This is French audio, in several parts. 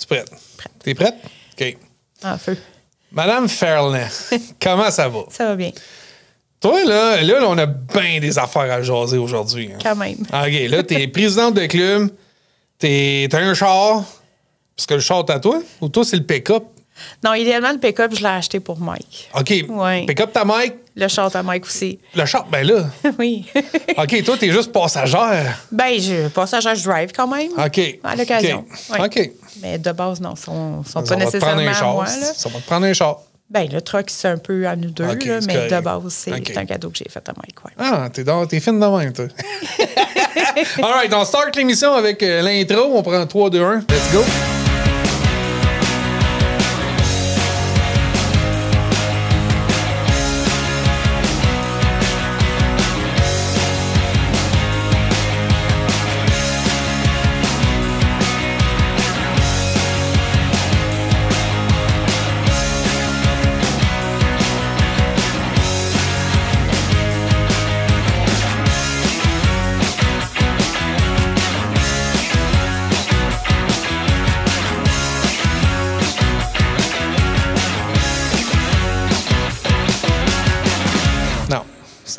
Tu es prête? Prête. T'es prête? OK. En feu. Madame Ferland, comment ça va? Ça va bien. Toi, là, on a bien des affaires à jaser aujourd'hui. Hein. Quand même. OK, là, t'es présidente de club, t'as un char, parce que le char, t'as toi, ou toi, c'est le pick-up? Non, idéalement, le pick-up, je l'ai acheté pour Mike. OK. Ouais. Pick-up ta Mike. Le char à Mike aussi. Le char, ben là. Oui. OK, toi, t'es juste passagère. Ben, passagère, je drive quand même. OK. À l'occasion. OK. Ouais. OK. Mais de base, non, sont Ça pas va te prendre nécessairement un à char. moi. Là. Ça va te prendre un char. Ben, le truck, c'est un peu à nous deux, OK, là, c'est mais correct. de base, c'est OK. un cadeau que j'ai fait à Mike. Ouais. Ah, t'es fine de même, toi. All right, on start l'émission avec l'intro. On prend 3, 2, 1. Let's go.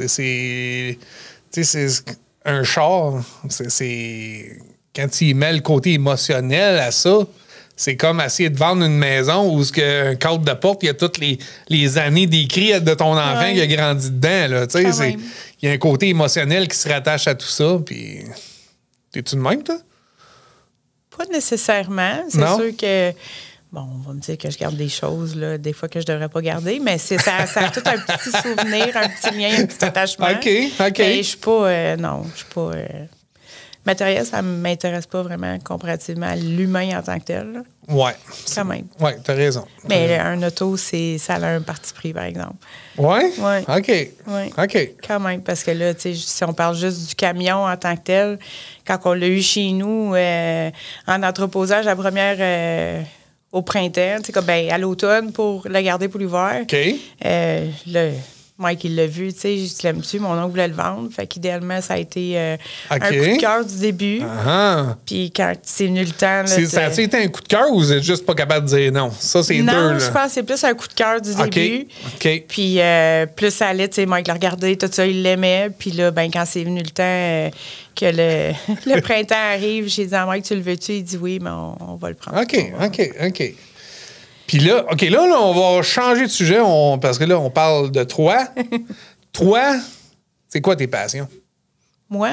C'est un char. C'est quand tu y mets le côté émotionnel à ça, c'est comme essayer de vendre une maison où un cadre de porte, il y a toutes les années d'écrit de ton enfant qui a grandi dedans. Il y a un côté émotionnel qui se rattache à tout ça. Puis, t'es-tu de même, toi? Pas nécessairement. C'est sûr que... Bon, on va me dire que je garde des choses, là, des fois que je devrais pas garder, mais ça a tout un petit souvenir, un petit lien, un petit attachement. OK. Mais je suis pas... non, je suis pas... matériel, ça m'intéresse pas vraiment comparativement à l'humain en tant que tel. Là. Ouais. Quand même. Ouais, t'as raison. Mais un auto, ça a un parti pris, par exemple. Ouais? Oui. OK. Oui. OK. Quand même, parce que là, tu sais, si on parle juste du camion en tant que tel, quand on l'a eu chez nous en entreposage, la première... au printemps, tu sais, comme à l'automne pour le garder pour l'hiver. OK. Mike, il l'a vu, tu sais, je l'aime-tu, mon oncle voulait le vendre. Fait qu'idéalement, ça a été OK. un coup de cœur du début. Puis quand c'est venu le temps... Là, ça a-tu été un coup de cœur ou vous êtes juste pas capable de dire non? Ça, c'est deux, là. Non, je pense que c'est plus un coup de cœur du début. OK. Puis plus ça allait, tu sais, Mike l'a regardé, tout ça, il l'aimait. Puis là, quand c'est venu le temps que le printemps arrive, j'ai dit à Mike, tu le veux-tu? Il dit oui, mais on va le prendre. OK. Puis là, là, on va changer de sujet parce que là, on parle de toi. Toi, c'est quoi tes passions? Moi,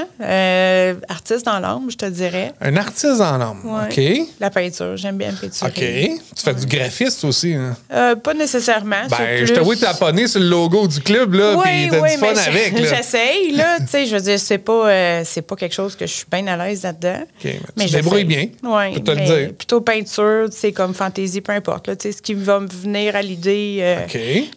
artiste dans l'âme, je te dirais. Un artiste dans l'âme, ouais. OK. La peinture, j'aime bien peinturer. OK. Tu fais du graphiste aussi, hein? Pas nécessairement. Ben, je t'avoue que t'as abonné sur le logo du club, là, puis t'as du fun avec, là. J'essaye, là, tu sais, je veux dire, c'est pas quelque chose que je suis bien à l'aise là-dedans. OK, mais tu te débrouilles bien, oui, pour te le dire. Plutôt peinture, tu sais, comme fantaisie, peu importe, là, tu sais, ce qui va me venir à l'idée,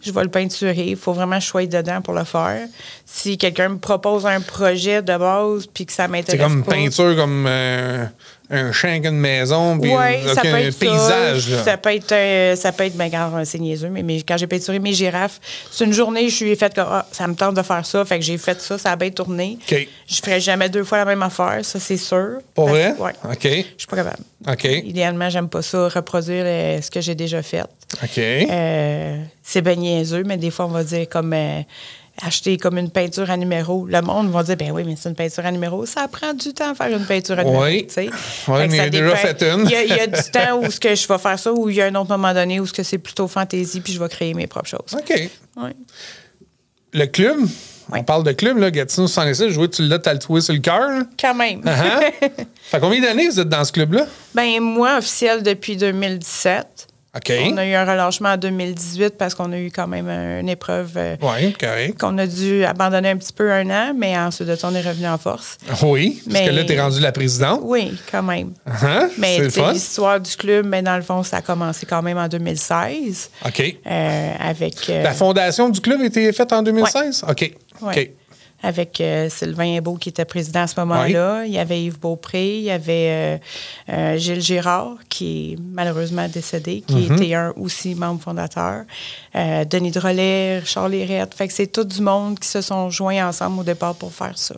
je vais le peinturer. Il faut vraiment que je sois dedans pour le faire. Si quelqu'un me propose un projet de base puis que ça m'intéresse pas. C'est comme peinture, comme un champ, une maison, puis ça peut un être paysage. Là. Ça peut être quand c'est niaiseux, mais quand j'ai peinturé mes girafes, c'est une journée, je suis faite comme ça me tente de faire ça, fait que j'ai fait ça a bien tourné. OK. Je ferai jamais 2 fois la même affaire, ça c'est sûr. Pour vrai? Oui. OK. Je suis pas capable. OK. Idéalement, j'aime pas ça, reproduire ce que j'ai déjà fait. OK. C'est bien niaiseux, mais des fois, on va dire comme... acheter comme une peinture à numéro. Le monde va dire, ben oui, mais c'est une peinture à numéro. Ça prend du temps à faire une peinture à numéro. Oui, mais il a déjà fait une. Il y a du temps où je vais faire ça, ou il y a un autre moment donné où c'est plutôt fantaisie, puis je vais créer mes propres choses. OK. Oui. Le club, on parle de club, là, Gatineau 66, je vois que tu l'as tatoué sur le cœur. Quand même. Fait combien d'années vous êtes dans ce club-là? Ben moi, officiel depuis 2017. OK. On a eu un relâchement en 2018 parce qu'on a eu quand même une épreuve qu'on a dû abandonner un petit peu 1 an, mais ensuite de ça, on est revenu en force. Oui, parce que là, tu es rendu la présidente. Oui, quand même. Mais l'histoire du club, dans le fond, ça a commencé quand même en 2016. OK. Avec... La fondation du club a été faite en 2016? Ouais. OK. Ouais. OK. Avec Sylvain Hébeau qui était président à ce moment-là. Il y avait Yves Beaupré, il y avait Gilles Girard, qui est malheureusement décédé, qui était aussi membre fondateur. Denis Drolet, Charles Lérette. Fait que c'est tout du monde qui se sont joints ensemble au départ pour faire ça.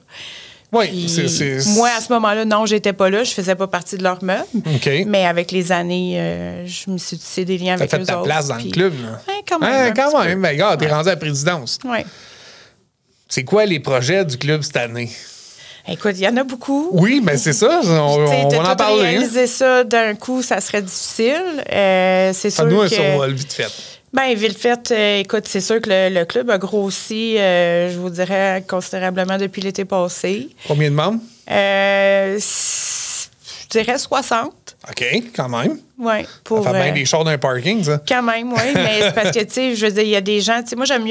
Oui, Puis, moi, à ce moment-là, non, j'étais pas là. Je faisais pas partie de leur meuble. OK. Mais avec les années, je me suis tissé des liens avec eux autres. T'as fait ta place dans le club, là. Quand même. Quand même. Ben, regarde, t'es rendu à la présidence. Oui. C'est quoi les projets du club cette année? Écoute, il y en a beaucoup. Oui, mais c'est ça. On en parle. Réaliser ça d'un coup, ça serait difficile. C'est sûr nous, que... survol vite fait. Bien, vite fait, écoute, c'est sûr que le club a grossi, je vous dirais, considérablement depuis l'été passé. Combien de membres? Je dirais 60. OK, quand même. Oui. Ça fait bien des chars d'un parking, ça. Quand même, oui. Mais c'est parce que, tu sais, je veux dire, il y a des gens, tu sais, moi, j'aime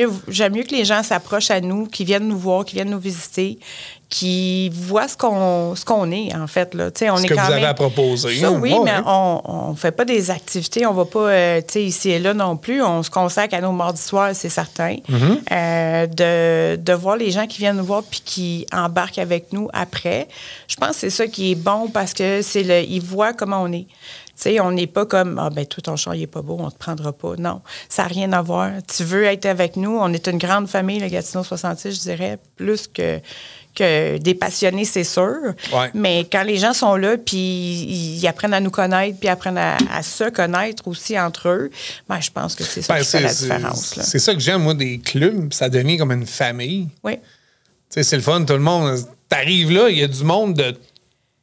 mieux que les gens s'approchent à nous, qui viennent nous voir, qui viennent nous visiter, qui voient ce qu'on est, en fait, là. Tu sais, on ce est que quand vous même... avez à proposer. Ça, oui, mais on fait pas des activités, on va pas, tu sais, ici et là non plus. On se consacre à nos mardis soirs, c'est certain. De voir les gens qui viennent nous voir puis qui embarquent avec nous après. Je pense que c'est ça qui est bon parce que ils voient comment on est. Tu sais, on n'est pas comme, ah ben tout ton char, il n'est pas beau, on ne te prendra pas. Non, ça n'a rien à voir. Tu veux être avec nous. On est une grande famille, le Gatineau 66, je dirais, plus que des passionnés, c'est sûr. Ouais. Mais quand les gens sont là, puis ils apprennent à nous connaître, puis apprennent à se connaître aussi entre eux, ben, je pense que c'est ça qui fait la différence. Là. C'est ça que j'aime, moi, des clubs. Ça devient comme une famille. Oui. Tu sais, c'est le fun, tout le monde. T'arrives là, il y a du monde de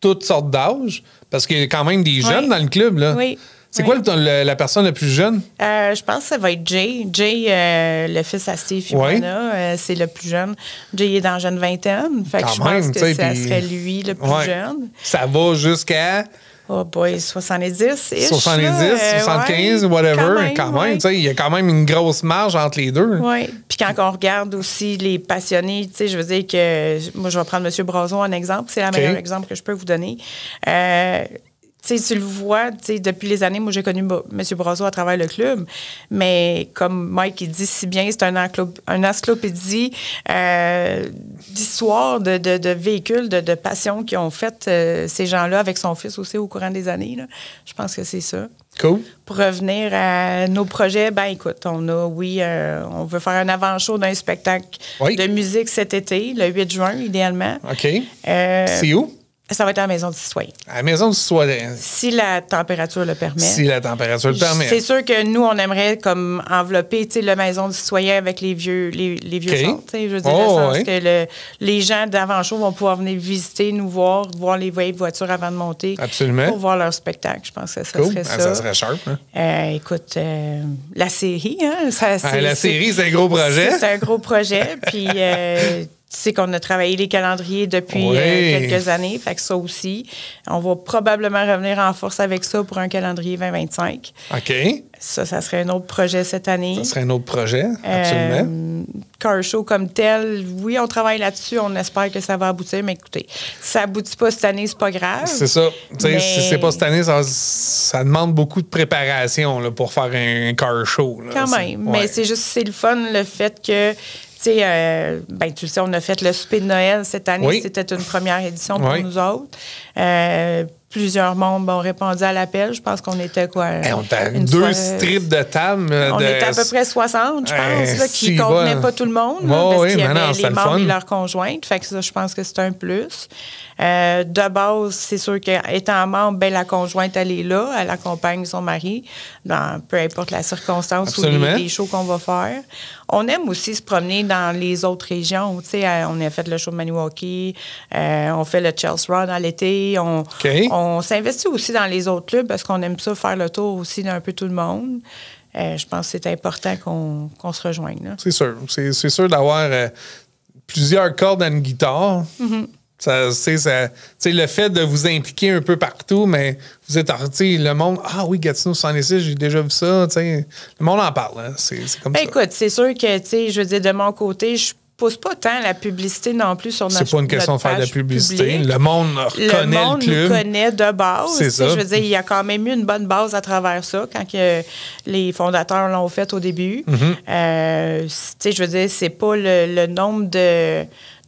toutes sortes d'âges, parce qu'il y a quand même des jeunes dans le club, là. Oui. C'est quoi la personne la plus jeune? Je pense que ça va être Jay. Jay, le fils à Steve Fimona, c'est le plus jeune. Jay est dans la jeune vingtaine. Fait que je pense que ça serait lui le plus jeune. Ça va jusqu'à... Oh boy, 70-ish. 70, 75, whatever. Quand même, tu sais, il y a quand même une grosse marge entre les deux. Oui. Puis quand on regarde aussi les passionnés, tu sais, je veux dire que... Moi, je vais prendre M. Brazo en exemple. C'est le meilleur exemple que je peux vous donner. Tu sais, tu le vois, tu sais, depuis les années, moi, j'ai connu M. Brazo à travers le club, mais comme Mike, il dit si bien, c'est un encyclopédie d'histoires, de véhicules, de passions qui ont fait ces gens-là avec son fils aussi au courant des années. Là. Je pense que c'est ça. Cool. Pour revenir à nos projets, ben écoute, on veut faire un avant-show d'un spectacle de musique cet été, le 8 juin, idéalement. OK. C'est où? Ça va être à la Maison du Citoyen. À la Maison du Citoyen. Si la température le permet. Si la température le permet. C'est sûr que nous, on aimerait comme envelopper la Maison du Citoyen avec les vieux chars. Je veux dire, dans le sens que les gens d'avant-show vont pouvoir venir visiter, nous voir les voitures avant de monter. Absolument. Pour voir leur spectacle. Je pense que ça serait ça. Ça serait sharp. Hein? Écoute, la série, hein, la série, c'est un gros projet. C'est un gros projet. Puis... tu sais qu'on a travaillé les calendriers depuis quelques années, fait que ça aussi. On va probablement revenir en force avec ça pour un calendrier 2025. OK. Ça serait un autre projet cette année. Ça serait un autre projet, absolument. Car show comme tel, oui, on travaille là-dessus, on espère que ça va aboutir, mais écoutez, si ça aboutit pas cette année, c'est pas grave. C'est ça. Mais... Si c'est pas cette année, ça demande beaucoup de préparation là, pour faire un car show. Là. Quand même, mais c'est le fun, le fait que tu sais, on a fait le souper de Noël cette année. Oui. C'était une première édition pour nous autres. Plusieurs membres ont répondu à l'appel. Je pense qu'on était quoi? On était deux strips de table. On était à peu près 60, je pense, là, qui ne convenaient pas tout le monde. Parce qu'il y avait les membres et leurs conjointes. Fait que ça, je pense que c'est un plus. De base, c'est sûr qu'étant membre, ben, la conjointe, elle est là. Elle accompagne son mari dans peu importe la circonstance ou les shows qu'on va faire. On aime aussi se promener dans les autres régions. Tu sais, on a fait le show de Maniwaki, on fait le Chelsea Run à l'été. On s'investit aussi dans les autres clubs parce qu'on aime ça faire le tour aussi d'un peu tout le monde. Je pense que c'est important qu'on se rejoigne. Là. C'est sûr. C'est sûr d'avoir plusieurs cordes à une guitare. Mm-hmm. Le fait de vous impliquer un peu partout, mais vous êtes le monde, ah oui, Gatineau 66, j'ai déjà vu ça, le monde en parle, hein, c'est comme ça. Écoute, c'est sûr que, je veux dire, de mon côté, je pousse pas tant la publicité non plus sur notre page. C'est pas une question de faire de la publicité. Publique. Le monde connaît le club. Nous connaît de base. C'est ça. Je veux dire, il y a quand même eu une bonne base à travers ça quand les fondateurs l'ont fait au début. Mm-hmm. Je veux dire, c'est pas le nombre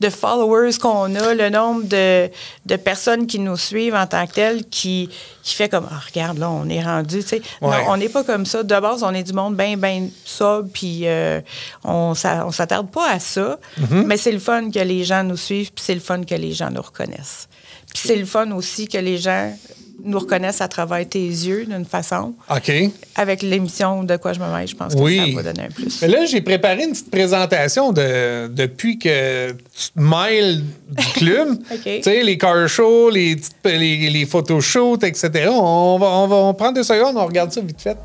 de followers qu'on a, le nombre de personnes qui nous suivent en tant que telles, qui fait comme, ah, regarde, là, on est rendu, tu sais. Ouais. Non, on n'est pas comme ça. De base, on est du monde bien sobre, puis on s'attarde pas à ça. Mais c'est le fun que les gens nous suivent, puis c'est le fun que les gens nous reconnaissent. Puis c'est le fun aussi que les gens nous reconnaissent à travers tes yeux d'une façon. OK. Avec l'émission De quoi je me mêle, je pense que ça va donner un plus. Mais là, j'ai préparé une petite présentation depuis que tu te mêles du club. OK. Tu sais, les car shows, les photoshoots, etc. On va prendre 2 secondes, on regarde ça vite fait.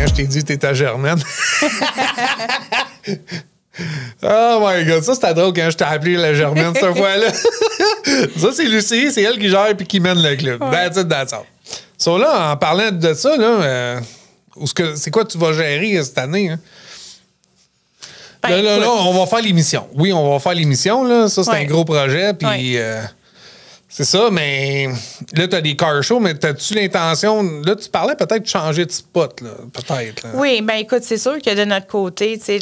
Je t'ai dit, t'es à Germaine. Oh my God, ça c'était drôle quand je t'ai appelé la Germaine cette fois-là. Ça, c'est Lucie, c'est elle qui gère et qui mène le club. Ouais. That's all. So là, en parlant de ça, là, c'est quoi tu vas gérer cette année? Hein? Ben, Là, on va faire l'émission. Oui, on va faire l'émission. Là. Ça, c'est un gros projet. Puis c'est ça, mais là, tu as des car shows, mais as-tu l'intention... Là, tu parlais peut-être de changer de spot, là. Peut-être. Là. Oui, bien écoute, c'est sûr que de notre côté, tu sais,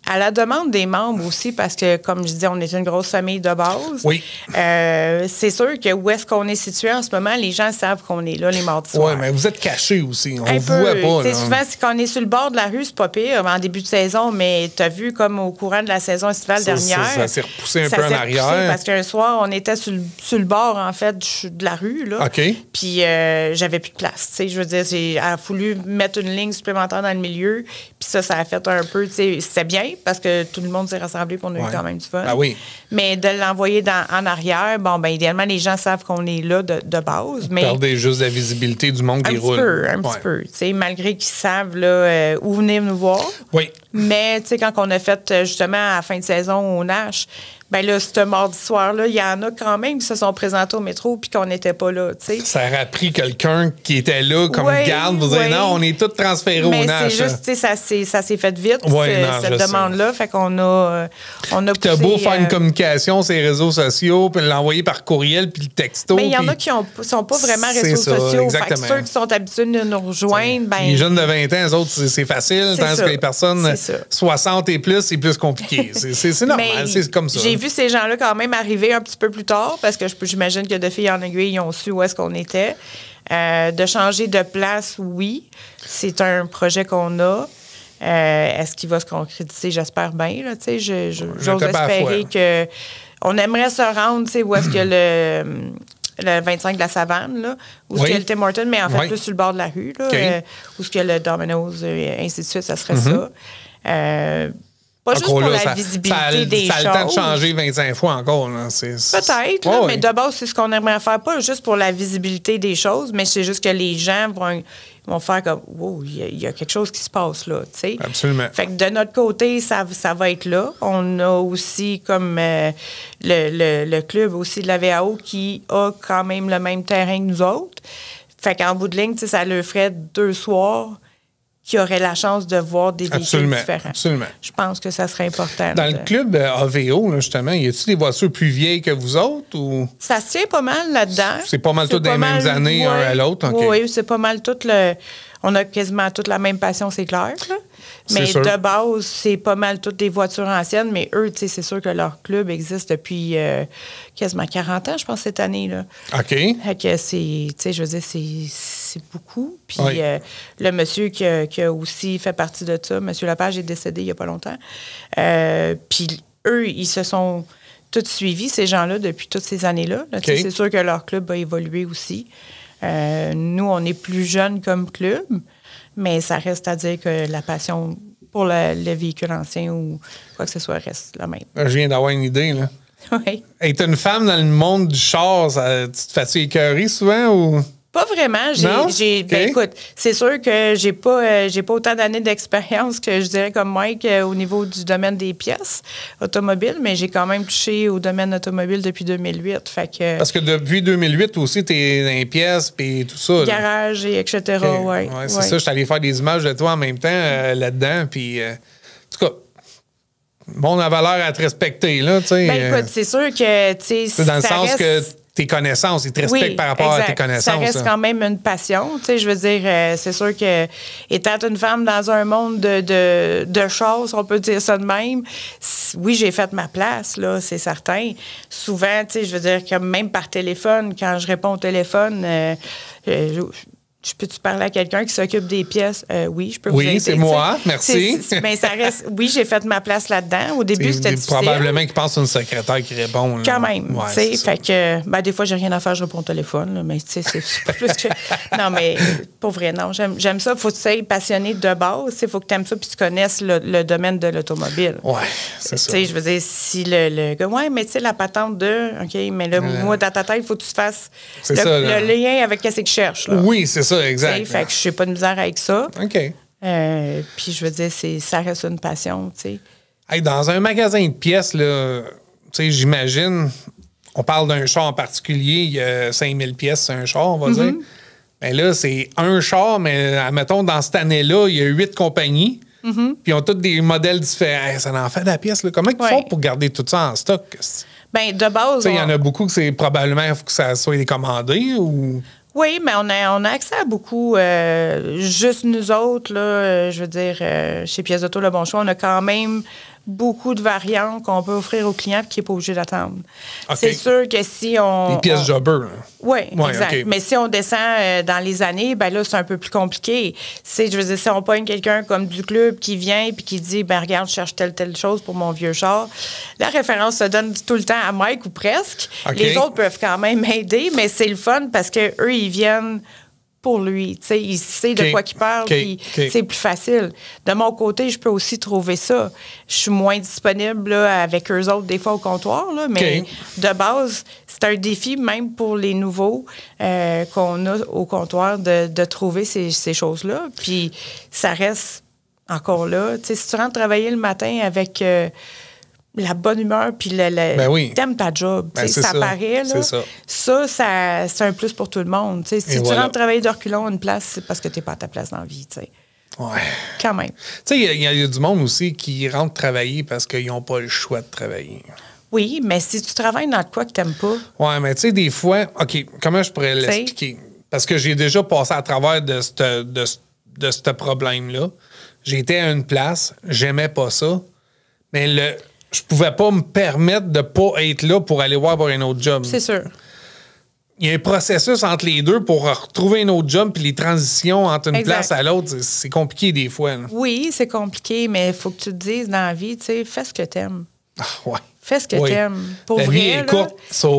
à la demande des membres aussi, parce que, comme je dis, on est une grosse famille de base. Oui. C'est sûr que où est-ce qu'on est situé en ce moment, les gens savent qu'on est là les mardis soirs. Oui, mais vous êtes cachés aussi. On un ne vous voit pas. Là. Souvent, c'est quand on est sur le bord de la rue, c'est pas pire, en début de saison, mais tu as vu comme au courant de la saison estivale dernière. Ça s'est repoussé un peu en arrière. Parce qu'un soir, on était sur le bord, en fait, de la rue. Là. OK. Puis j'avais plus de place. Je veux dire, elle a voulu mettre une ligne supplémentaire dans le milieu. Puis ça a fait un peu. C'était bien parce que tout le monde s'est rassemblé pour on a eu quand même du fun. Ah oui. Mais de l'envoyer en arrière, bon, ben idéalement, les gens savent qu'on est là de base. Mais perdez juste la visibilité du monde qui roule. Un petit peu. Malgré qu'ils savent là, où venir nous voir. Oui. Mais quand on a fait justement à la fin de saison au Nash, ben là, ce mardi soir-là, il y en a quand même qui se sont présentés au métro puis qu'on n'était pas là, tu sais. Ça aurait pris quelqu'un qui était là comme garde pour dire non, on est tous transférés au Nash. Mais c'est juste, tu sais, ça s'est fait vite, cette demande-là. Fait qu'on a poussé... T'as beau faire une communication sur les réseaux sociaux, puis l'envoyer par courriel, puis le texto. Mais il y en a qui sont pas vraiment réseaux sociaux. Exactement. Fait que ceux qui sont habitués de nous rejoindre, ben... Les jeunes de 20 ans, eux autres, c'est facile, tandis que les personnes 60 et plus, c'est plus compliqué. C'est normal, c'est comme ça. J'ai vu ces gens-là quand même arriver un petit peu plus tard parce que j'imagine que de fil en aiguille, ils ont su où est-ce qu'on était. De changer de place, oui. C'est un projet qu'on a. Est-ce qu'il va se concrétiser? J'espère bien. Là, j'ose espérer que... On aimerait se rendre où est-ce que le 25 de la Savane, là, où est-ce qu'il y a le Tim Hortons, mais en fait plus sur le bord de la rue, là, où est-ce qu'il y a le Domino's, et ainsi de suite, ça serait ça. Pas juste pour la visibilité des choses. Ça a le temps de changer 25 fois encore. Peut-être, mais de base, c'est ce qu'on aimerait faire. Pas juste pour la visibilité des choses, mais c'est juste que les gens vont faire comme « Wow, il y a quelque chose qui se passe là. » Absolument. Fait que de notre côté, ça va être là. On a aussi comme le club aussi de la VAO qui a quand même le même terrain que nous autres. Fait qu'en bout de ligne, ça leur ferait 2 soirs qui auraient la chance de voir des véhicules différents. Absolument. Je pense que ça serait important. Dans le club AVO, là, justement, y a-t-il des voitures plus vieilles que vous autres? Ou... Ça se tient pas mal là-dedans. C'est pas mal toutes des mêmes années, un à l'autre? Okay. Oui, c'est pas mal tout on a quasiment toute la même passion, c'est clair. Là. Mais de base, c'est pas mal toutes des voitures anciennes, mais eux, c'est sûr que leur club existe depuis quasiment 40 ans, je pense, cette année. Là. OK. Fait que je veux dire, c'est c'est beaucoup. Puis Oui. le monsieur qui a aussi fait partie de ça, M. Lepage, est décédé il n'y a pas longtemps. Puis eux, ils se sont tous suivis, ces gens-là, depuis toutes ces années-là. Là. Okay. C'est sûr que leur club a évolué aussi. Nous, on est plus jeunes comme club, mais ça reste à dire que la passion pour le véhicule ancien ou quoi que ce soit reste la même. Je viens d'avoir une idée, là. Oui. Hey, t'es une femme dans le monde du char, tu te fais-tu écœurer souvent ou... Pas vraiment. Non? Ben, écoute, c'est sûr que j'ai pas autant d'années d'expérience que je dirais comme Mike au niveau du domaine des pièces automobiles, mais j'ai quand même touché au domaine automobile depuis 2008. Fait que, Parce que depuis 2008 aussi, t'es dans les pièces et tout ça. Là. garage et etc. Okay. Ouais, c'est ça. Je suis allé faire des images de toi en même temps là-dedans. Puis, en tout cas, bon, la valeur à te respecter. Là, ben, écoute, c'est sûr que... C'est dans le sens reste... que tes connaissances, ils te respectent par rapport exact. à tes connaissances. Ça reste quand même une passion. Je veux dire, c'est sûr que étant une femme dans un monde de choses, on peut dire ça de même, oui, j'ai fait ma place, là, c'est certain. Souvent, je veux dire que même par téléphone, quand je réponds au téléphone, je peux-tu parler à quelqu'un qui s'occupe des pièces? Oui, je peux vous aider. Oui, c'est moi. Merci. Mais ça reste... Oui, j'ai fait ma place là-dedans. Au début, c'était difficile. Probablement qu'il pense à une secrétaire qui répond. Là. Quand même. Ouais, tu sais, fait que... Ben, des fois, j'ai rien à faire, je réponds au téléphone. Là, mais tu sais, c'est pas plus que... Non, mais pour vrai, non. J'aime ça. Faut que tu sois passionné de base. Il faut que tu aimes ça puis tu connaisses le domaine de l'automobile. Oui, c'est ça. Tu sais, je veux dire, si le gars... Ouais, mais tu sais, la patente de... OK, mais là, moi, dans ta tête, il faut que tu fasses le lien avec ce qu'il cherche. Là. Oui, c'est ça. Exact. Fait que je n'ai pas de misère avec ça. OK. Puis je veux dire, ça reste une passion, tu sais. Hey, dans un magasin de pièces, là, tu sais, j'imagine, on parle d'un char en particulier, il y a 5000 pièces, c'est un char, on va dire. Mais là, c'est un char, mais admettons, dans cette année-là, il y a 8 compagnies. Puis ils ont tous des modèles différents. Hey, ça en fait de la pièce, là. Comment ils font pour garder tout ça en stock? Bien, de base... Il y en a beaucoup que c'est probablement faut que ça soit commandé ou... Oui, mais on a accès à beaucoup. Juste nous autres, là, je veux dire, chez Pièces Auto Le Bon Choix, on a quand même beaucoup de variantes qu'on peut offrir aux clients et qui n'est pas obligé d'attendre. Okay. C'est sûr que si on... Des pièces jobber. Oui, exact. Okay. Mais si on descend dans les années, ben là, c'est un peu plus compliqué. Je veux dire, si on pogne quelqu'un comme du club qui vient et qui dit, ben regarde, je cherche telle chose pour mon vieux char, la référence se donne tout le temps à Mike ou presque. Okay. Les autres peuvent quand même aider, mais c'est le fun parce qu'eux, ils viennent... pour lui. Tu sais, il sait de quoi qu'il parle, puis c'est plus facile. De mon côté, je peux aussi trouver ça. Je suis moins disponible là, avec eux autres des fois au comptoir, là, mais de base, c'est un défi même pour les nouveaux qu'on a au comptoir de trouver ces choses-là. Puis ça reste encore là. Tu sais, si tu rentres travailler le matin avec... la bonne humeur, puis t'aimes ta job. Ça paraît, là. Ça, c'est un plus pour tout le monde. T'sais, si tu rentres travailler de reculons une place, c'est parce que t'es pas à ta place dans la vie. T'sais. Ouais. Quand même. Tu sais, il y a du monde aussi qui rentre travailler parce qu'ils n'ont pas le choix de travailler. Oui, mais si tu travailles dans quoi que t'aimes pas... Oui, mais tu sais, des fois... OK, comment je pourrais l'expliquer? Parce que j'ai déjà passé à travers de ce problème-là. J'étais à une place, j'aimais pas ça, mais je pouvais pas me permettre de pas être là pour aller voir pour un autre job. C'est sûr. Il y a un processus entre les deux pour retrouver un autre job, puis les transitions entre une place à l'autre, c'est compliqué des fois. Là. Oui, c'est compliqué, mais il faut que tu te dises dans la vie, tu sais, fais ce que t'aimes. Ah, ouais. Fais ce que t'aimes. Pour la vrai, vie est courte,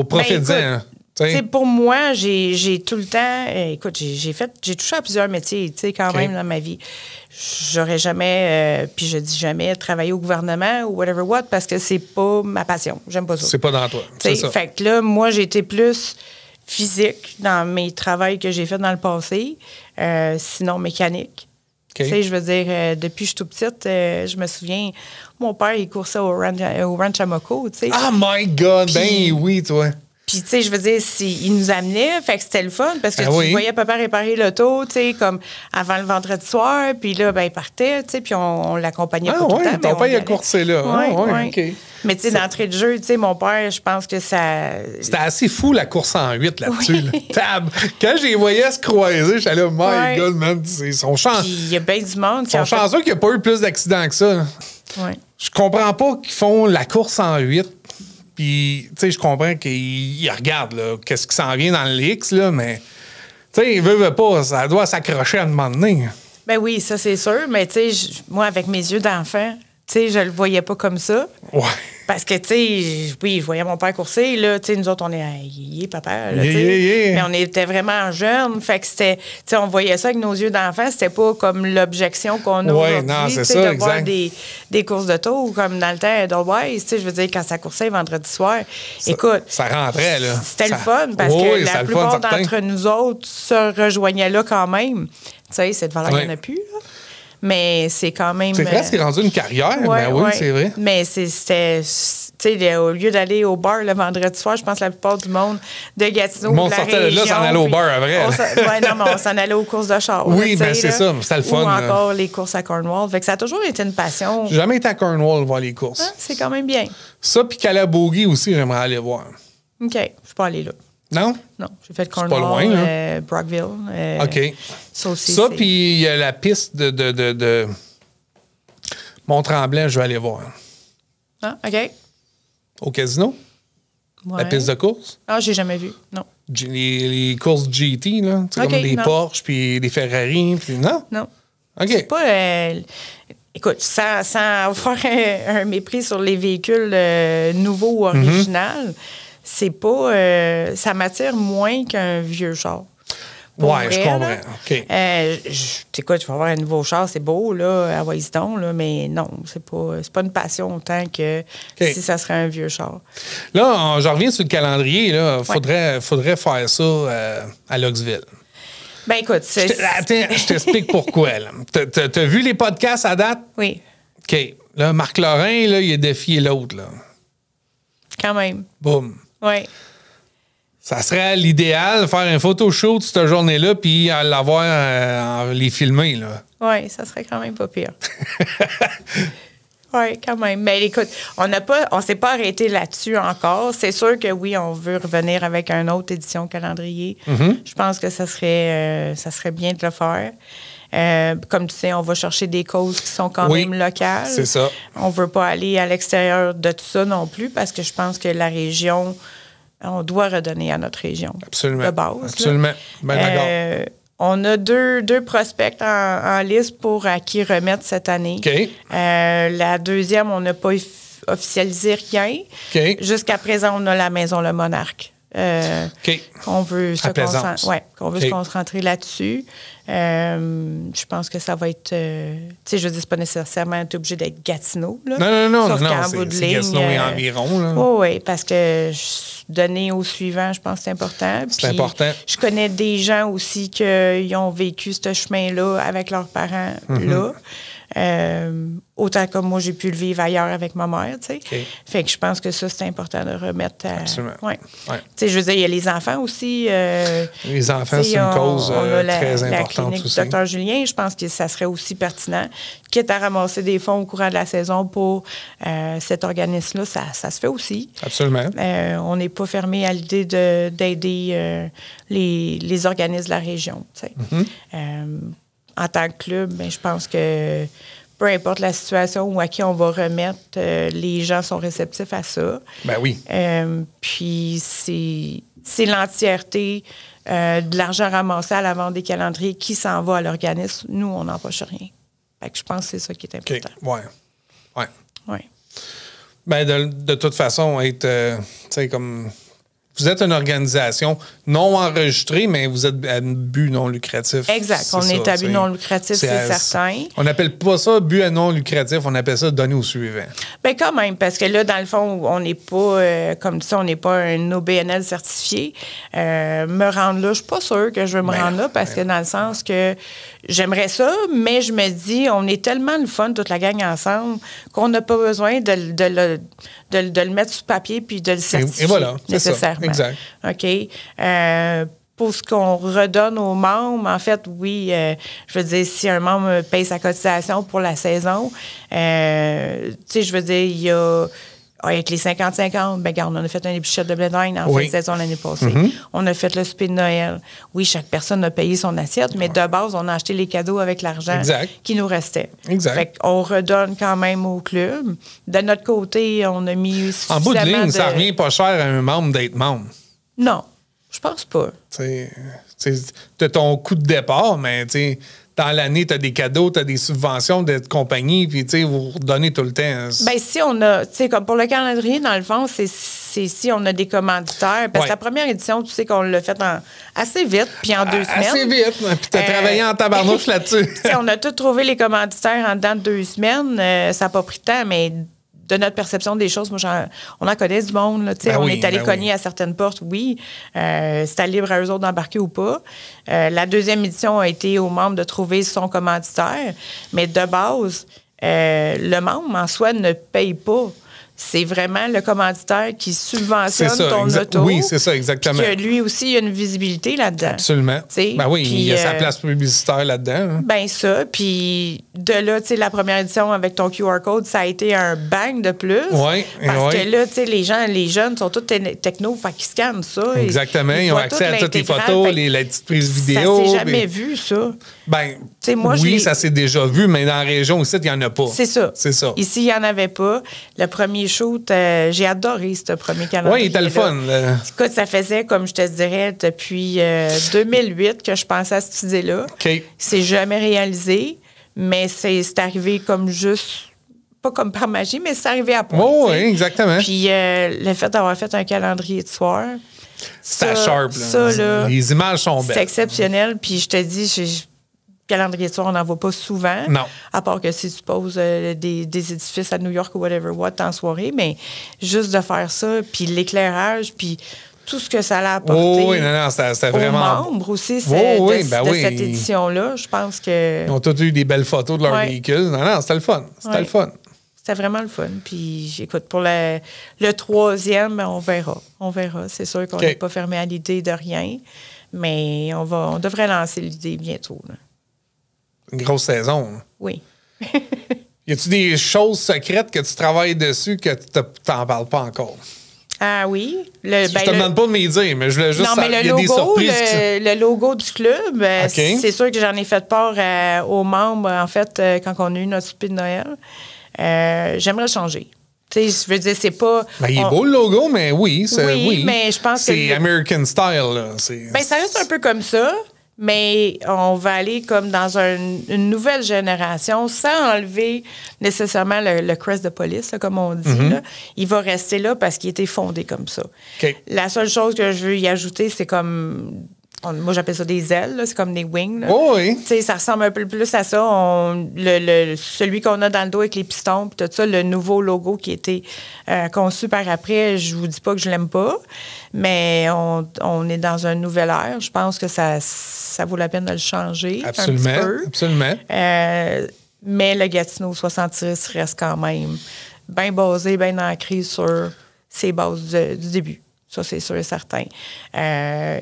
profite-en. Pour moi, j'ai tout le temps... écoute, j'ai touché à plusieurs métiers, tu sais, quand même, dans ma vie. J'aurais jamais, puis je dis jamais, travaillé au gouvernement ou whatever what, parce que c'est pas ma passion. J'aime pas ça. C'est pas dans toi. C'est ça. Fait que là, moi, j'ai été plus physique dans mes travails que j'ai fait dans le passé, sinon mécanique. Tu sais, je veux dire, depuis que je suis toute petite, je me souviens, mon père, il coursait au Ranch Amoco, tu sais. Oh my God! Ben oui, toi! Puis, tu sais, je veux dire, il nous amenait, fait que c'était le fun, parce que tu voyais papa réparer l'auto, tu sais, comme avant le vendredi soir, puis là, ben, il partait, tu sais, puis on l'accompagnait pas tout le temps. Ton père, il a coursé là. Oui. OK. Mais, tu sais, d'entrée de jeu, tu sais, mon père, je pense que ça... C'était assez fou, la course en 8 là-dessus. Là. Quand je les voyais se croiser, j'étais là, my God, man, ils sont chanceux. Puis, il y a bien du monde qui... Ils sont chanceux qu'il n'y a pas eu plus d'accidents que ça. Oui. Je comprends pas qu'ils font la course en 8. Puis, tu sais, je comprends qu'ils regardent, là, qu'est-ce qui s'en vient dans le X, là, mais, tu Tu sais, veut pas, ça doit s'accrocher à un moment donné. Ben oui, ça, c'est sûr. Mais, tu sais, moi, avec mes yeux d'enfant, tu sais, je le voyais pas comme ça. Ouais. Parce que, tu sais, oui, je voyais mon père courser, là. Tu sais, nous autres, on est papa, là, tu sais. Yeah. Mais on était vraiment jeunes. Fait que c'était, tu sais, on voyait ça avec nos yeux d'enfant. C'était pas comme l'objection qu'on a Ouais, aujourd'hui. non, c'est tu sais, ça, de voir exact. des courses de tour, comme dans le temps d'Oldwise. Tu sais, je veux dire, quand ça coursait vendredi soir, écoute. Ça rentrait, là. C'était le fun parce que la le fun, plupart certain. d'entre nous autres se rejoignaient là quand même. Tu sais, cette valeur, il n'y en a plus, là. Mais c'est quand même. C'est vrai, c'est rendu une carrière. Ouais, ben oui, ouais. c'est vrai. Mais c'était. Tu sais, au lieu d'aller au bar le vendredi soir, je pense que la plupart du monde de Gatineau. Le monde de la sortait de là, région, s'en allait au bar, à vrai. Oui, non, mais on s'en allait aux courses de char. Oui, là, ben c'est là, ça, c'était le fun. Ou là. encore les courses à Cornwall. Fait que ça a toujours été une passion. J'ai jamais été à Cornwall voir les courses. Hein, c'est quand même bien. Ça, puis Calabogie aussi, j'aimerais aller voir. OK, je suis pas allée là. Non? Non, j'ai fait pas Cornwall, loin, là. Brockville. OK. Ça aussi. Ça, c'est- puis il y a la piste de Mont-Tremblant, je vais aller voir. Ah, OK. Au casino? Ouais. La piste de course? Ah, j'ai jamais vu. Non. Les courses GT, là. Tu sais, OK, comme des non. Porsche, puis des Ferrari, puis non? Non. OK. Pas, écoute, sans avoir un mépris sur les véhicules nouveaux ou originaux, c'est pas. Ça m'attire moins qu'un vieux char. Pour Ouais, je vrai, comprends. là. OK. Écoute, tu vas avoir un nouveau char, c'est beau, là, à Waisdon, là, mais non, c'est pas une passion autant que OK. si ça serait un vieux char. Là, je reviens sur le calendrier. Là. Faudrait faire ça à Luxville. Ben écoute, Attends, je t'explique pourquoi. T'as vu les podcasts à date? Oui, OK. Là, Marc Lorrain, là, il a défié l'autre. Là. quand même. Boum. Oui. Ça serait l'idéal de faire un photoshoot cette journée-là puis l'avoir, les filmer. Là. Oui, ça serait quand même pas pire. Oui, quand même. Mais écoute, on s'est pas arrêté là-dessus encore. C'est sûr que oui, on veut revenir avec une autre édition calendrier. Je pense que ça serait bien de le faire. Comme tu sais, on va chercher des causes qui sont quand même locales. C'est ça. On veut pas aller à l'extérieur de tout ça non plus parce que je pense que la région, on doit redonner à notre région. Absolument. De base. Absolument. Ben d'accord. On a deux prospects en liste pour à qui remettre cette année. OK. La deuxième, on n'a pas officialisé rien. OK. Jusqu'à présent, on a la Maison Le Monarque. OK. Qu'on veut se À Plaisance. qu'on veut OK. se concentrer là-dessus. Je pense que ça va être... tu sais, je veux dire, c'est pas nécessairement être obligé d'être Gatineau. Là. Non, Sauf qu'en c'est bout de c'est ligne, Gatineau et environ. Là. Oui, parce que donner au suivant, je pense que c'est important. C'est Puis, important. Je connais des gens aussi qui ont vécu ce chemin-là avec leurs parents là. Autant comme moi, j'ai pu le vivre ailleurs avec ma mère, tu sais. OK. Fait que je pense que ça, c'est important de remettre à... Absolument. Ouais. Ouais. Tu sais, je veux dire, il y a les enfants aussi. Les enfants, tu sais, c'est une cause on a très la importante clinique aussi. du Dr Julien, je pense que ça serait aussi pertinent. Quitte à ramasser des fonds au courant de la saison pour cet organisme-là, ça se fait aussi. Absolument. On n'est pas fermé à l'idée d'aider les organismes de la région. Tu sais. En tant que club, ben, je pense que peu importe la situation ou à qui on va remettre, les gens sont réceptifs à ça. Ben oui. Puis c'est l'entièreté de l'argent ramassé à la vente des calendriers qui s'en va à l'organisme. Nous, on n'empoche rien. Fait que je pense que c'est ça qui est OK. important. Ouais. Ouais. Ouais. Ben, de toute façon, être, tu sais, comme... Vous êtes une organisation non enregistrée, mais vous êtes à but non lucratif. Exact. On est à but non lucratif, c'est certain. On n'appelle pas ça but à non lucratif, on appelle ça donner au suivant. Bien, quand même, parce que là, dans le fond, on n'est pas, comme ça, on n'est pas un OBNL certifié. Me rendre là, je suis pas sûre que je veux me rendre là, parce que dans le sens que j'aimerais ça, mais je me dis, on est tellement le fun, toute la gang ensemble, qu'on n'a pas besoin de le mettre sur papier puis de le certifier. Et voilà, c'est ça. Nécessairement. Exact. OK. Pour ce qu'on redonne aux membres, en fait, oui, je veux dire, si un membre paye sa cotisation pour la saison, tu sais, je veux dire, il y a... Avec les 50-50, ben regarde, on a fait un épluchette de blé d'Inde en fin de saison l'année passée. On a fait le souper de Noël. Oui, chaque personne a payé son assiette, mais de base, on a acheté les cadeaux avec l'argent qui nous restait. Exact. Fait qu'on redonne quand même au club. De notre côté, on a mis En bout de ligne, suffisamment ça revient pas cher à un membre d'être membre. Non. Je pense pas. Tu as ton coût de départ, mais dans l'année, tu as des cadeaux, tu as des subventions de compagnie, puis vous redonnez tout le temps. Bien, si on a, comme pour le calendrier, dans le fond, c'est si on a des commanditaires. Parce que la première édition, tu sais qu'on l'a fait assez vite, puis en 2 semaines. Assez vite, puis tu as travaillé en tabarnouche là-dessus. On a tous trouvé les commanditaires en dedans de 2 semaines. Ça n'a pas pris de temps, mais de notre perception des choses, moi, on en connaît du monde. Là, on est allé cogner à certaines portes, oui. C'était libre à eux autres d'embarquer ou pas. La deuxième édition a été aux membres de trouver son commanditaire. Mais de base, le membre en soi ne paye pas. C'est vraiment le commanditaire qui subventionne ton auto. Oui, c'est ça, exactement. Puis lui aussi, il y a une visibilité là-dedans. Absolument. Ben oui, il y a sa place publicitaire là-dedans. Hein. Ben ça, puis de là, tu sais, la première édition avec ton QR code, ça a été un bang de plus. Oui, parce que là, tu sais, les jeunes sont tous techno, fait qu'ils scannent ça. Exactement, ils ont accès à toutes les photos, les petites prises vidéo. Ça s'est jamais vu, ça. Ben, oui, ça s'est déjà vu, mais dans la région aussi, il n'y en a pas. C'est ça. C'est ça. Ici, il n'y en avait pas. Le premier shoot, j'ai adoré ce premier calendrier. Oui, il était le fun. Écoute, ça faisait, comme je te dirais, depuis 2008 que je pensais à cette idée-là. OK. C'est jamais réalisé, mais c'est arrivé comme juste... Pas comme par magie, mais c'est arrivé à point. Oh, oui, exactement. Puis le fait d'avoir fait un calendrier de soir... C'était sharp. Là. Les images sont belles. C'est exceptionnel. Puis je te dis... calendrier de soir, on n'en voit pas souvent. Non. À part que si tu poses des édifices à New York ou whatever what en soirée, mais juste de faire ça, puis l'éclairage, puis tout ce que ça a apporté. Oh, oui, non, c'était vraiment... aux membres aussi cette édition-là, je pense que... Ils ont tous eu des belles photos de leur véhicule. Non, c'était le fun. C'était le fun. C'était vraiment le fun. Puis, écoute, pour le troisième, on verra. On verra. C'est sûr qu'on n'est pas fermé à l'idée de rien, mais on devrait lancer l'idée bientôt, là. Une grosse saison. Hein. Oui. Y a-tu des choses secrètes que tu travailles dessus que tu t'en parles pas encore? Ah oui. Je te demande pas de me dire, mais je voulais juste savoir. Il y a des surprises. Le logo du club, c'est sûr que j'en ai fait part aux membres, en fait, quand on a eu notre souper de Noël. J'aimerais le changer. Tu sais, je veux dire, c'est pas... Ben, il est beau le logo, mais oui. Oui, mais je pense que... C'est American style, là. Ben, ça reste un peu comme ça. Mais on va aller comme dans une nouvelle génération sans enlever nécessairement le crest de police, là, comme on dit. Là. Il va rester là parce qu'il était fondé comme ça. Okay. La seule chose que je veux y ajouter, c'est comme... moi, j'appelle ça des ailes. C'est comme des wings. Là. Oh oui. T'sais, ça ressemble un peu plus à ça. Celui qu'on a dans le dos avec les pistons, puis tout ça, le nouveau logo qui a été conçu par après, je vous dis pas que je l'aime pas, mais on est dans un nouvel ère. Je pense que ça vaut la peine de le changer. Absolument. Un petit peu. Absolument. Mais le Gatineau 66 reste quand même bien basé, bien ancré sur ses bases du début. Ça, c'est sûr et certain.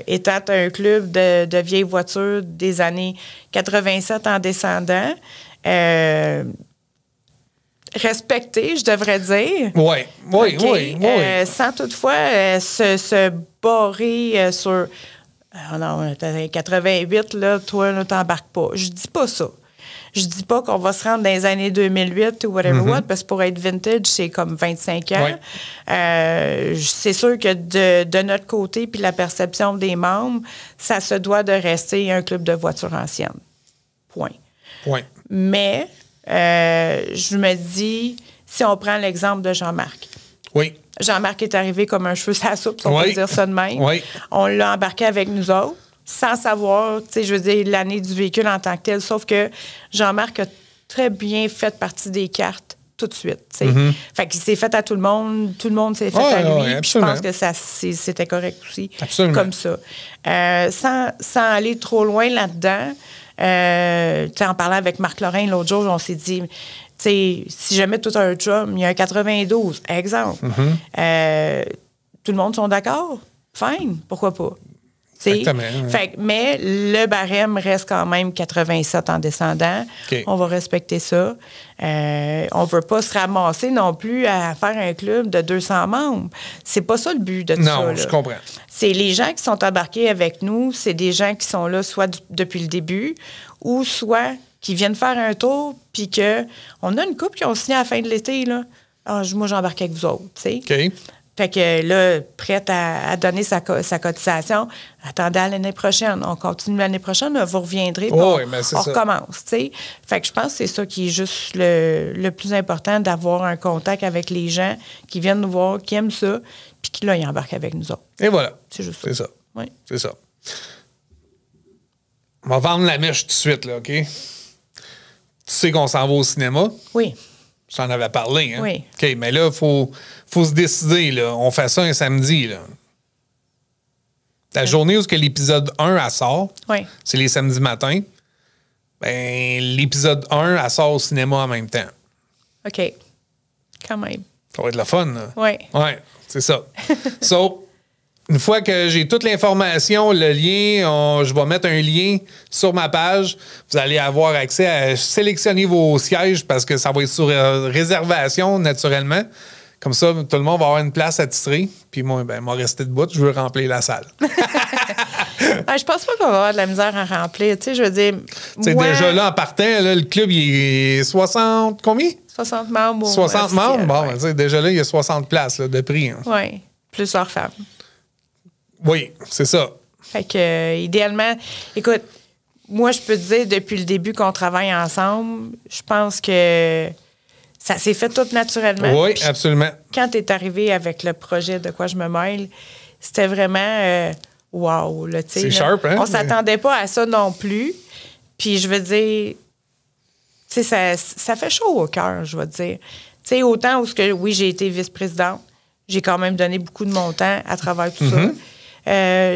Étant un club de vieilles voitures des années 87 en descendant, respecté, je devrais dire. Oui. Sans toutefois se barrer sur... non, t'as 88, là, toi, ne t'embarques pas. Je dis pas ça. Je dis pas qu'on va se rendre dans les années 2008 ou whatever what, parce que pour être vintage, c'est comme 25 ans. C'est sûr que de notre côté, puis la perception des membres, ça se doit de rester un club de voitures anciennes. Point. Mais je me dis, si on prend l'exemple de Jean-Marc. Oui. Jean-Marc est arrivé comme un cheveu sur la soupe, si on peut dire ça de même. On l'a embarqué avec nous autres. Sans savoir, tu sais, je veux dire, l'année du véhicule en tant que tel, sauf que Jean-Marc a très bien fait partie des cartes tout de suite, tu sais. Fait qu'il s'est fait à tout le monde s'est fait à lui, puis je pense que c'était correct aussi, comme ça. Sans aller trop loin là-dedans, tu sais, en parlant avec Marc Lorrain l'autre jour, on s'est dit, tu sais, si jamais tout un drum, il y a un 92, exemple, tout le monde sont d'accord? Fine, pourquoi pas? Mais le barème reste quand même 87 en descendant. On va respecter ça. On ne veut pas se ramasser non plus à faire un club de 200 membres. C'est pas ça le but de tout ça. Non, je comprends. C'est les gens qui sont embarqués avec nous, c'est des gens qui sont là soit depuis le début ou soit qui viennent faire un tour puis qu'on a une couple qui ont signé à la fin de l'été. Là. Moi, j'embarque avec vous autres. Fait que là, prête à donner sa cotisation, attendez à l'année prochaine. On continue l'année prochaine, vous reviendrez, on recommence. T'sais. Fait que je pense que c'est ça qui est juste le plus important, d'avoir un contact avec les gens qui viennent nous voir, qui aiment ça, puis qui, là, ils embarquent avec nous autres. Et voilà. C'est juste ça. C'est ça. Oui. C'est ça. On va vendre la mèche tout de suite, là, OK? Tu sais qu'on s'en va au cinéma? Oui. Je t'en avais parlé, hein? Oui. OK, mais là, il faut se décider, là. On fait ça un samedi, là. La journée où l'épisode 1, elle sort, c'est les samedis matins. Ben, l'épisode 1, elle sort au cinéma en même temps. OK. Quand même. Ça va être le fun, là. Oui. Oui, c'est ça. So, une fois que j'ai toute l'information, le lien, je vais mettre un lien sur ma page. Vous allez avoir accès à sélectionner vos sièges parce que ça va être sur réservation, naturellement. Comme ça, tout le monde va avoir une place attitrée. Puis moi, ben, moi, rester debout, je veux remplir la salle. Je pense pas qu'on va avoir de la misère à remplir. Tu sais, je veux dire. Moi, déjà là, en partant, là, le club, il est 60. Combien? 60 membres. 60 membres? Bon, tu sais, déjà là, il y a 60 places là, de prix. Hein. Oui. Plus hors femmes. Oui, c'est ça. Fait que, idéalement, écoute, moi, je peux te dire, depuis le début qu'on travaille ensemble, je pense que ça s'est fait tout naturellement. Oui, puis, absolument. quand tu es arrivé avec le projet De quoi je me mêle, c'était vraiment wow. Là, c'est sharp, hein? On s'attendait pas à ça non plus. Puis je veux dire, tu sais, ça fait chaud au cœur, je vais te dire. Tu sais, autant où oui, j'ai été vice-présidente, j'ai quand même donné beaucoup de mon temps à travers tout ça.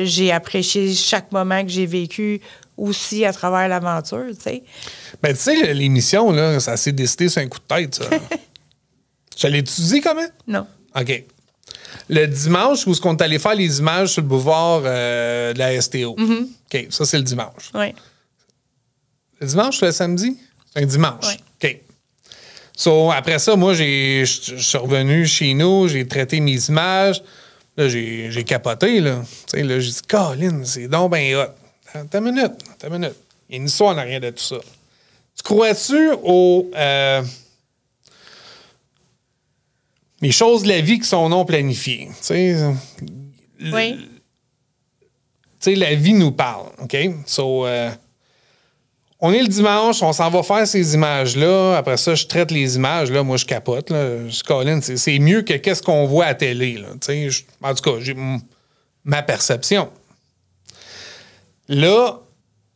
J'ai apprécié chaque moment que j'ai vécu aussi à travers l'aventure, tu sais. Ben, tu sais, l'émission, là, ça s'est décidé sur un coup de tête, ça. Je l'ai-tu dit comment? Non. OK. Le dimanche, où est-ce qu'on est allé faire les images sur le boulevard de la STO? OK, ça, c'est le dimanche. Oui. Le dimanche, le samedi? C'est un dimanche. Oui. OK. So, après ça, moi, je suis revenu chez nous, j'ai traité mes images. Là, j'ai capoté, là. Tu sais, là, j'ai dit, Colin, c'est donc ben hot. T'as une minute. Il y a une histoire en arrière de tout ça. Tu crois-tu aux les choses de la vie qui sont non planifiées? Tu sais, oui. Tu sais, la vie nous parle, OK? So, on est le dimanche, on s'en va faire ces images-là. Après ça, je traite les images. Là, moi, je capote. Là. Je Colin, c'est mieux que qu'est-ce qu'on voit à télé. Là. En tout cas, j'ai ma perception. Là,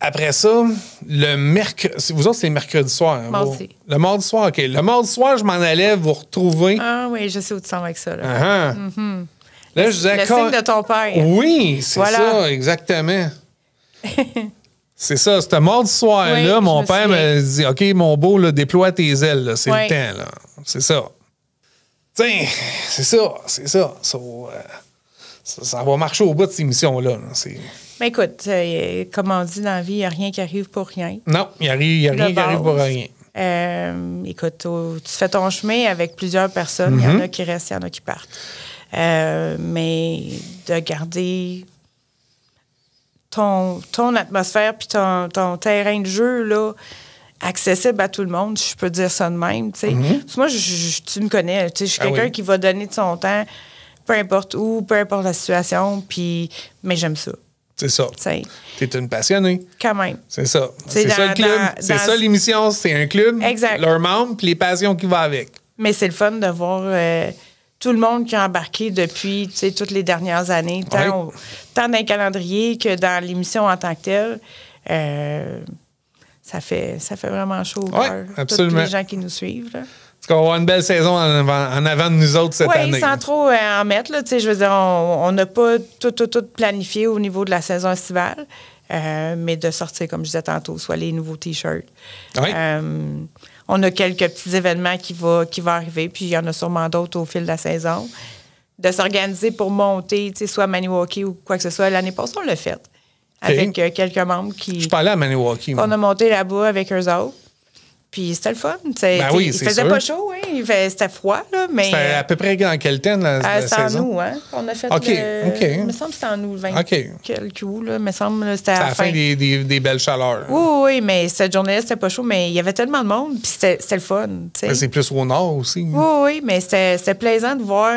après ça, le mercredi... Vous autres, c'est le mercredi soir. Hein, mardi. Le mardi soir, OK. Le mardi soir, je m'en allais vous retrouver. Ah oui, je sais où tu s'en vas avec ça. Là, Là, je disais... Le signe de ton père. Oui, c'est ça, exactement. C'est ça, ce mardi soir-là, mon père me dit « OK, mon beau, là, déploie tes ailes, là, c'est le temps. Là. » C'est ça. Tiens, c'est ça. Ça va marcher au bout de cette émission-là. Mais écoute, comme on dit dans la vie, il n'y a rien qui arrive pour rien. Non, il n'y a rien qui arrive pour rien. Écoute, tu fais ton chemin avec plusieurs personnes. Il y en a qui restent, il y en a qui partent. Mais de garder ton atmosphère puis ton terrain de jeu là, accessible à tout le monde, je peux dire ça de même. Parce que moi, tu me connais, je suis quelqu'un qui va donner de son temps, peu importe où, peu importe la situation, mais j'aime ça. C'est ça. Tu es une passionnée. Quand même. C'est ça. C'est ça le club. C'est ça l'émission. C'est un club. Exact. Leurs membres puis les passions qui vont avec. Mais c'est le fun de voir tout le monde qui a embarqué depuis toutes les dernières années, tant dans le calendrier que dans l'émission en tant que telle. Ça fait vraiment chaud au cœur. Absolument. Tous les gens qui nous suivent. Là. On va avoir une belle saison en avant de nous autres cette année. Oui, sans trop en mettre. Là, je veux dire, on n'a pas tout planifié au niveau de la saison estivale, mais de sortir, comme je disais tantôt, soit les nouveaux T-shirts. Oui. On a quelques petits événements qui vont arriver, puis il y en a sûrement d'autres au fil de la saison. De s'organiser pour monter, soit Maniwaki ou quoi que ce soit. L'année passée, on l'a fait. Avec quelques membres qui... Je parlais à Maniwaki. On a monté là-bas avec eux autres. Puis c'était le fun. Oui, il faisait pas chaud, hein? C'était froid, là, mais... C'était à peu près dans quel temps, la saison? C'était en août, hein? On a fait il me semble que c'était en août, 20 quelques août, là. Il me semble que c'était à la fin. Des belles chaleurs. Oui, mais cette journée-là, c'était pas chaud, mais il y avait tellement de monde, puis c'était le fun, C'est plus au nord aussi. Oui, mais c'était plaisant de voir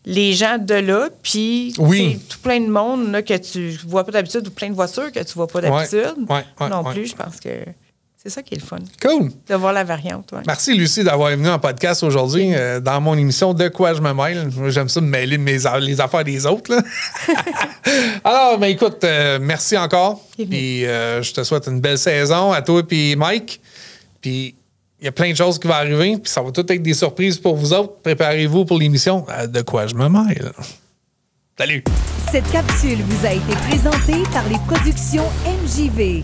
les gens de là, puis oui. tout plein de monde là, que tu vois pas d'habitude ou plein de voitures que tu vois pas d'habitude. Non plus, je pense que c'est ça qui est le fun. Cool. De voir la variante. Ouais. Merci, Lucie, d'avoir venu en podcast aujourd'hui dans mon émission De quoi je me mêle. Moi, j'aime ça me mêler de les affaires des autres. Là. Alors, ben, écoute, merci encore. Puis je te souhaite une belle saison à toi et Mike. Puis il y a plein de choses qui vont arriver. Puis ça va tout être des surprises pour vous autres. Préparez-vous pour l'émission De quoi je me mêle. Salut! Cette capsule vous a été présentée par les productions MJV.